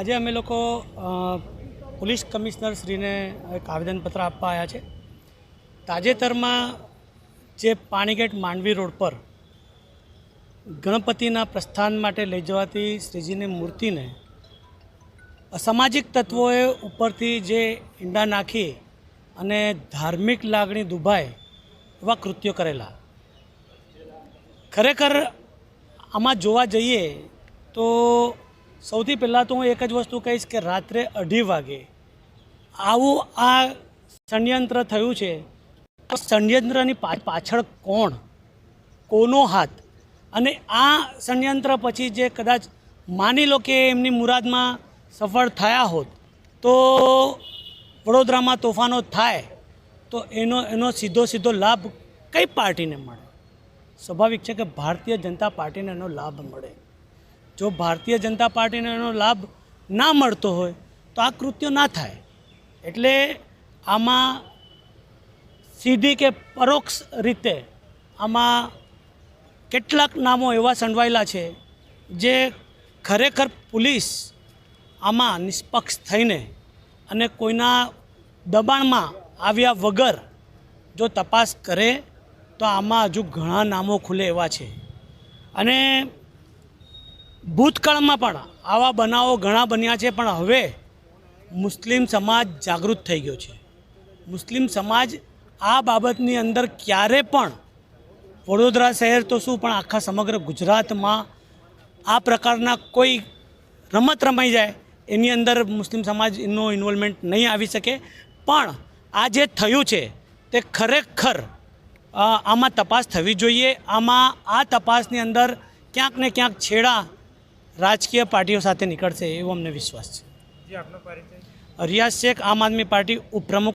આજે અમે લોકો પોલીસ કમિશનર શ્રીને એક આવેદનપત્ર આપવા આવ્યા છે। તાજેતરમાં જે પાણીગેટ માંડવી રોડ પર ગણપતિના પ્રસ્થાન માટે લઈ જવાતી શ્રીજીની મૂર્તિને અસામાજિક તત્વોએ ઉપરથી જે ઈંડા નાખી અને ધાર્મિક લાગણી દુભાય એવા કૃત્યો કરેલા। ખરેખર આમાં જોવા જઈએ તો સૌથી પહેલાં તો હું એક જ વસ્તુ કહીશ કે રાત્રે 2:30 વાગે આવું આ ષડયંત્ર થયું છે। ષડયંત્રની પાછળ કોણ, કોનો હાથ, અને આ ષડયંત્ર પછી જે કદાચ માની લો કે એમની મુરાદમાં સફળ થયા હોત તો વડોદરામાં તોફાનો થાય તો એનો સીધો લાભ કઈ પાર્ટીને મળે? સ્વાભાવિક છે કે ભારતીય જનતા પાર્ટીને એનો લાભ મળે। જો ભારતીય જનતા પાર્ટીને એનો લાભ ના મળતો હોય તો આ કૃત્ય ના થાય। એટલે આમાં સીધી કે પરોક્ષ રીતે આમાં કેટલાક નામો એવા સંડવાયેલા છે જે ખરેખર પોલીસ આમાં નિષ્પક્ષ થઈને અને કોઈના દબાણમાં આવ્યા વગર જો તપાસ કરે તો આમાં હજુ ઘણા નામો ખુલે એવા છે। અને ભૂતકાળમાં પણ આવા બનાવો ઘણા બન્યા છે, પણ હવે મુસ્લિમ સમાજ જાગૃત થઈ ગયો છે। મુસ્લિમ સમાજ આ બાબતની અંદર ક્યારે પણ વડોદરા શહેર તો શું પણ આખા સમગ્ર ગુજરાતમાં આ પ્રકારના કોઈ રમત રમાઈ જાય એની અંદર મુસ્લિમ સમાજનો ઇન્વોલ્વમેન્ટ નહીં આવી શકે। પણ આ જે થયું છે તે ખરેખર આમાં તપાસ થવી જોઈએ। આમાં આ તપાસની અંદર ક્યાંક ને ક્યાંક છેડા રાજકીય પાર્ટીઓ સાથે નીકળશે એવો અમને વિશ્વાસ છે। રિયાઝ શેખ, આમ આદમી પાર્ટી ઉપપ્રમુખ।